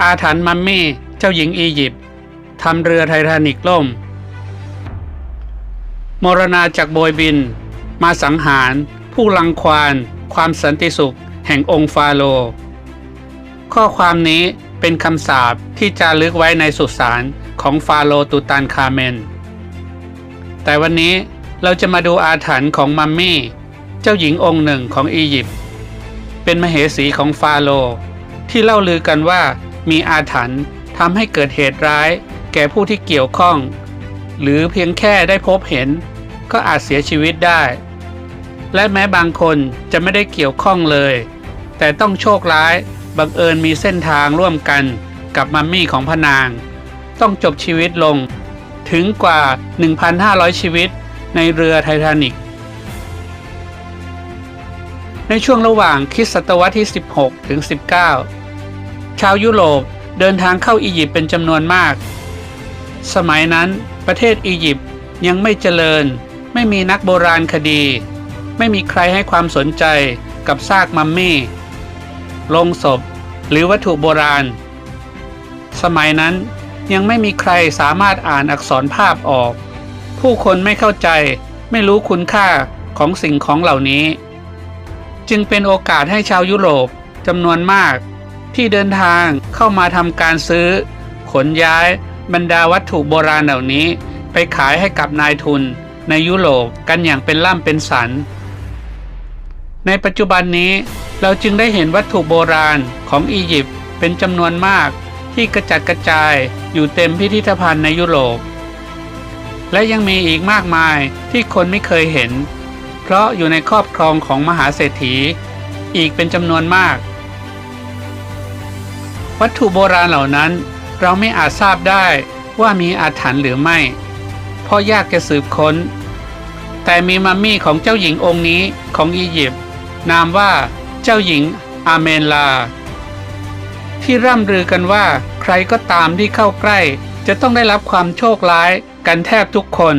อาถรรพ์มัมมี่เจ้าหญิงอียิปต์ทำเรือไททานิกล่มมรณาจากโบยบินมาสังหารผู้รังควานความสันติสุขแห่งองค์ฟาโรห์ข้อความนี้เป็นคำสาปที่จารึกไว้ในสุสานของฟาโรห์ตุตันคาเมนแต่วันนี้เราจะมาดูอาถรรพ์ของมัมมี่เจ้าหญิงองค์หนึ่งของอียิปต์เป็นมเหสีของฟาโรห์ที่เล่าลือกันว่ามีอาถรรพ์ทำให้เกิดเหตุร้ายแก่ผู้ที่เกี่ยวข้องหรือเพียงแค่ได้พบเห็นก็อาจเสียชีวิตได้และแม้บางคนจะไม่ได้เกี่ยวข้องเลยแต่ต้องโชคร้ายบังเอิญมีเส้นทางร่วมกันกับมัมมี่ของพระนางต้องจบชีวิตลงถึงกว่า 1,500 ชีวิตในเรือไททานิกในช่วงระหว่างคริสตศตวรรษที่ 16 ถึง 19 ชาวยุโรปเดินทางเข้าอียิปต์เป็นจำนวนมากสมัยนั้นประเทศอียิปต์ยังไม่เจริญไม่มีนักโบราณคดีไม่มีใครให้ความสนใจกับซากมัมมี่โลงศพหรือวัตถุโบราณสมัยนั้นยังไม่มีใครสามารถอ่านอักษรภาพออกผู้คนไม่เข้าใจไม่รู้คุณค่าของสิ่งของเหล่านี้จึงเป็นโอกาสให้ชาวยุโรปจำนวนมากที่เดินทางเข้ามาทำการซื้อขนย้ายบรรดาวัตถุโบราณเหล่านี้ไปขายให้กับนายทุนในยุโรปกันอย่างเป็นล่ำเป็นสันในปัจจุบันนี้เราจึงได้เห็นวัตถุโบราณของอียิปต์เป็นจำนวนมากที่กระจัดกระจายอยู่เต็มพิพิธภัณฑ์ในยุโรปและยังมีอีกมากมายที่คนไม่เคยเห็นเพราะอยู่ในครอบครองของมหาเศรษฐีอีกเป็นจำนวนมากวัตถุโบราณเหล่านั้นเราไม่อาจทราบได้ว่ามีอาถรรพ์หรือไม่เพราะยากจะสืบค้นแต่มีมัมมี่ของเจ้าหญิงองค์นี้ของอียิปต์นามว่าเจ้าหญิงอาเมนลาที่ร่ำลือกันว่าใครก็ตามที่เข้าใกล้จะต้องได้รับความโชคร้ายกันแทบทุกคน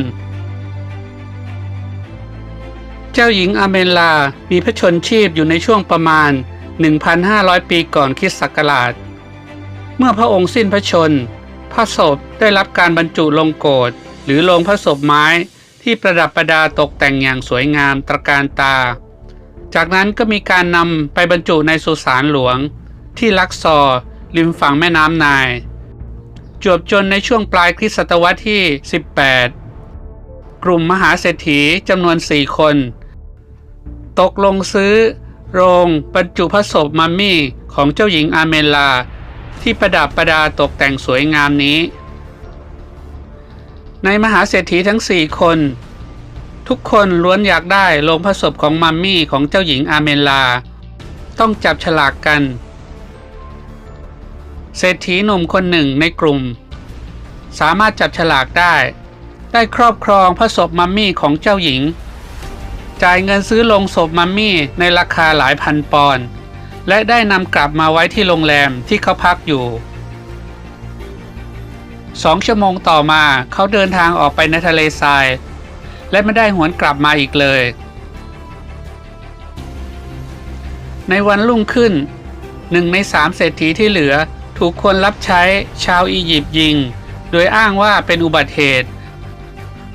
เจ้าหญิงอาเมนลามีพระชนชีพอยู่ในช่วงประมาณ 1,500 ปีก่อนคริสต์ศักราชเมื่อพระองค์สิ้นพระชนพระศพได้รับการบรรจุลงโกฐหรือโลงพระศพไม้ที่ประดับประดาตกแต่งอย่างสวยงามตระการตาจากนั้นก็มีการนำไปบรรจุในสุสานหลวงที่ลักซอร์ริมฝั่งแม่น้ำไนล์จวบจนในช่วงปลายคริสตศตวรรษที่ 18 กลุ่มมหาเศรษฐีจำนวน 4 คนตกลงซื้อโรงบรรจุพระศพมัมมี่ของเจ้าหญิงอาเมนลาที่ประดับประดาตกแต่งสวยงามนี้ในมหาเศรษฐีทั้ง 4 คนทุกคนล้วนอยากได้โลงพระศพของมัมมี่ของเจ้าหญิงอาเมนลาต้องจับฉลากกันเศรษฐีหนุ่มคนหนึ่งในกลุ่มสามารถจับฉลากได้ครอบครองพระศพมัมมี่ของเจ้าหญิงจ่ายเงินซื้อโลงศพมัมมี่ในราคาหลายพันปอนด์และได้นำกลับมาไว้ที่โรงแรมที่เขาพักอยู่2 ชั่วโมงต่อมาเขาเดินทางออกไปในทะเลทรายและไม่ได้หวนกลับมาอีกเลยในวันรุ่งขึ้น1 ใน 3เศรษฐีที่เหลือถูกคนรับใช้ชาวอียิปต์ยิงโดยอ้างว่าเป็นอุบัติเหตุ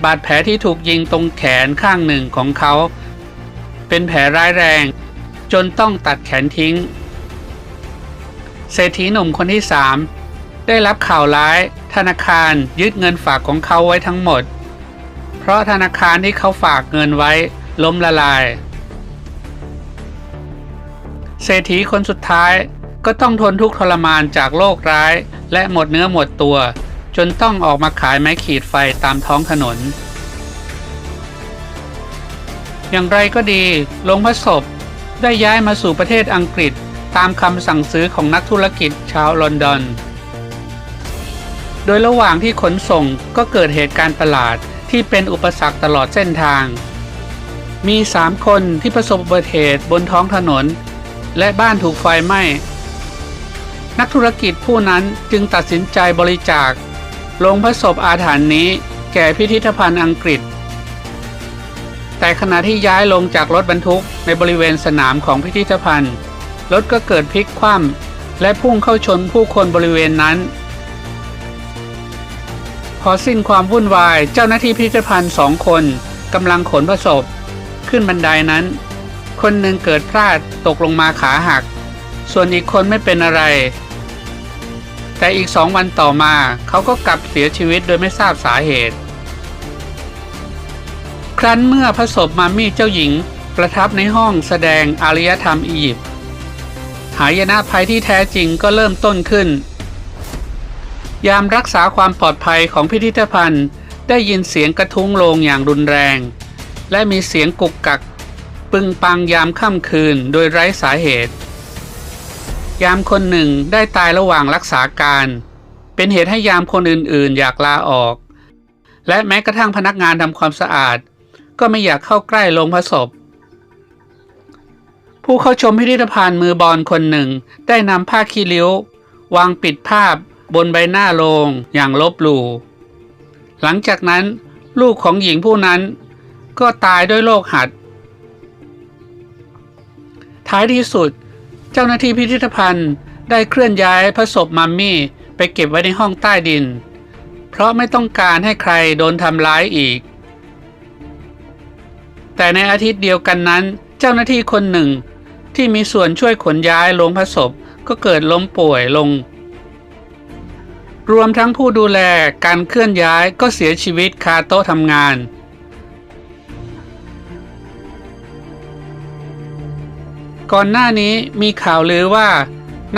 บาดแผลที่ถูกยิงตรงแขนข้างหนึ่งของเขาเป็นแผลร้ายแรงจนต้องตัดแขนทิ้งเศรษฐีหนุ่มคนที่ 3ได้รับข่าวร้ายธนาคารยึดเงินฝากของเขาไว้ทั้งหมดเพราะธนาคารที่เขาฝากเงินไว้ล้มละลายเศรษฐีคนสุดท้ายก็ต้องทนทุกข์ทรมานจากโรคร้ายและหมดเนื้อหมดตัวจนต้องออกมาขายไม้ขีดไฟตามท้องถนนอย่างไรก็ดีโลงพระศพได้ย้ายมาสู่ประเทศอังกฤษตามคำสั่งซื้อของนักธุรกิจชาวลอนดอนโดยระหว่างที่ขนส่งก็เกิดเหตุการณ์ประหลาดที่เป็นอุปสรรคตลอดเส้นทางมี3 คนที่ประสบอุบัติเหตุบนท้องถนนและบ้านถูกไฟไหม้นักธุรกิจผู้นั้นจึงตัดสินใจบริจาคโลงพระศพอาถรรพ์นี้แก่พิพิธภัณฑ์อังกฤษแต่ขณะที่ย้ายลงจากรถบรรทุกในบริเวณสนามของพิพิธภัณฑ์รถก็เกิดพลิกคว่ และพุ่งเข้าชนผู้คนบริเวณนั้นพอสิ้นความวุ่นวายเจ้าหน้าที่พิพิธภัณฑ์2 คนกำลังขนพระศพขึ้นบันไดนั้นคนหนึ่งเกิดพลาดตกลงมาขาหักส่วนอีกคนไม่เป็นอะไรแต่อีก2 วันต่อมาเขาก็กลับเสียชีวิตโดยไม่ทราบสาเหตุครั้นเมื่อพระศพมัมมี่เจ้าหญิงประทับในห้องแสดงอารยธรรมอียิปต์หายนะภัยที่แท้จริงก็เริ่มต้นขึ้นยามรักษาความปลอดภัยของพิพิธภัณฑ์ได้ยินเสียงกระทุ้งโลงอย่างรุนแรงและมีเสียงกุกกักปึงปังยามค่ำคืนโดยไร้สาเหตุยามคนหนึ่งได้ตายระหว่างรักษาการเป็นเหตุให้ยามคนอื่นๆอยากลาออกและแม้กระทั่งพนักงานทำความสะอาดก็ไม่อยากเข้าใกล้โลงพระศพผู้เข้าชมพิพิธภัณฑ์มือบอลคนหนึ่งได้นำผ้าคีริ้ววางปิดภาพบนใบหน้าโลงอย่างลบหลู่หลังจากนั้นลูกของหญิงผู้นั้นก็ตายด้วยโรคหัดท้ายที่สุดเจ้าหน้าที่พิพิธภัณฑ์ได้เคลื่อนย้ายพระศพมัมมี่ไปเก็บไว้ในห้องใต้ดินเพราะไม่ต้องการให้ใครโดนทำร้ายอีกแต่ในอาทิตย์เดียวกันนั้นเจ้าหน้าที่คนหนึ่งที่มีส่วนช่วยขนย้ายโลงพระศพก็เกิดล้มป่วยลงรวมทั้งผู้ดูแลการเคลื่อนย้ายก็เสียชีวิตคาโต๊ะทำงานก่อนหน้านี้มีข่าวลือว่า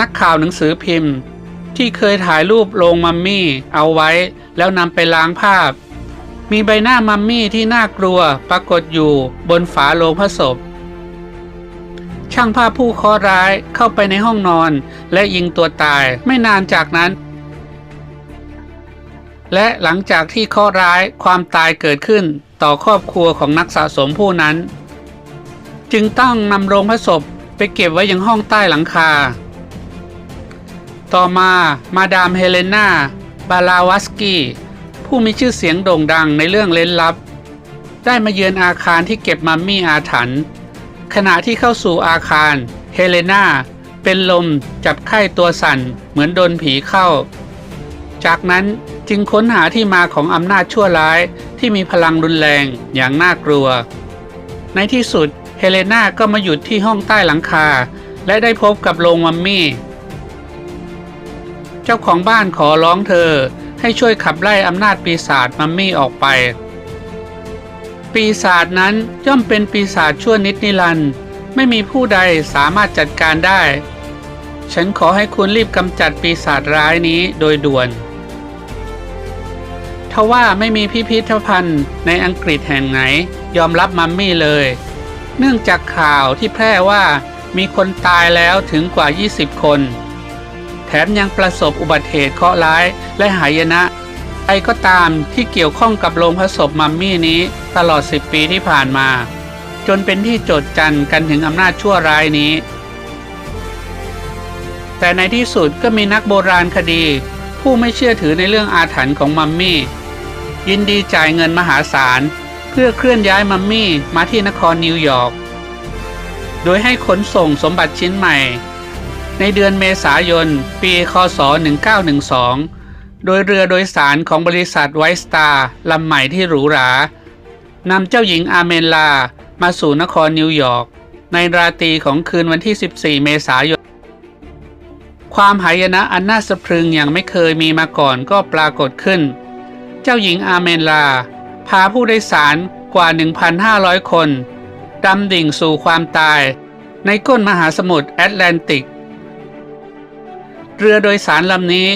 นักข่าวหนังสือพิมพ์ที่เคยถ่ายรูปโลงมัมมี่เอาไว้แล้วนำไปล้างภาพมีใบหน้ามัมมี่ที่น่ากลัวปรากฏอยู่บนฝาโลงพระศพช่างภาพผู้เคราะห์ร้ายเข้าไปในห้องนอนและยิงตัวตายไม่นานจากนั้นและหลังจากที่เคราะห์ร้ายความตายเกิดขึ้นต่อครอบครัวของนักสะสมผู้นั้นจึงต้องนำโลงพระศพไปเก็บไว้ยังห้องใต้หลังคาต่อมามาดามเฮเลนาบาลาวัสกี้ผู้มีชื่อเสียงโด่งดังในเรื่องเร้นลับได้มาเยือนอาคารที่เก็บมัมมี่อาถรรพ์ขณะที่เข้าสู่อาคารเฮเลนาเป็นลมจับไข้ตัวสั่นเหมือนโดนผีเข้าจากนั้นจึงค้นหาที่มาของอำนาจชั่วร้ายที่มีพลังรุนแรงอย่างน่ากลัวในที่สุดเฮเลนาก็มาหยุดที่ห้องใต้หลังคาและได้พบกับโลงมัมมี่เจ้าของบ้านขอร้องเธอให้ช่วยขับไล่อำนาจปีศาจมัมมี่ออกไปปีศาจนั้นย่อมเป็นปีศาจชั่วนิรันดร์ไม่มีผู้ใดสามารถจัดการได้ฉันขอให้คุณรีบกำจัดปีศาจร้ายนี้โดยด่วนทว่าไม่มีพิพิธภัณฑ์ในอังกฤษแห่งไหนยอมรับมัมมี่เลยเนื่องจากข่าวที่แพร่ว่ามีคนตายแล้วถึงกว่า20 คนแถมยังประสบอุบัติเหตุเคราะห์ร้ายและหายนะใครก็ตามที่เกี่ยวข้องกับโลงพระศพมัมมี่นี้ตลอด10 ปีที่ผ่านมาจนเป็นที่โจษจันกันถึงอำนาจชั่วร้ายนี้แต่ในที่สุดก็มีนักโบราณคดีผู้ไม่เชื่อถือในเรื่องอาถรรพ์ของมัมมี่ยินดีจ่ายเงินมหาศาลเพื่อเคลื่อนย้ายมัมมี่มาที่นครนิวยอร์กโดยให้ขนส่งสมบัติชิ้นใหม่ในเดือนเมษายนปีค.ศ. 1912โดยเรือโดยสารของบริษัทไวท์สตาร์ลำใหม่ที่หรูหรานำเจ้าหญิงอาเมนลามาสู่นครนิวยอร์กในราตรีของคืนวันที่14 เมษายนความหายนะอันน่าสะพรึงอย่างไม่เคยมีมาก่อนก็ปรากฏขึ้นเจ้าหญิงอาเมนลาพาผู้โดยสารกว่า 1,500 คนดำดิ่งสู่ความตายในก้นมหาสมุทรแอตแลนติกเรือโดยสารลำนี้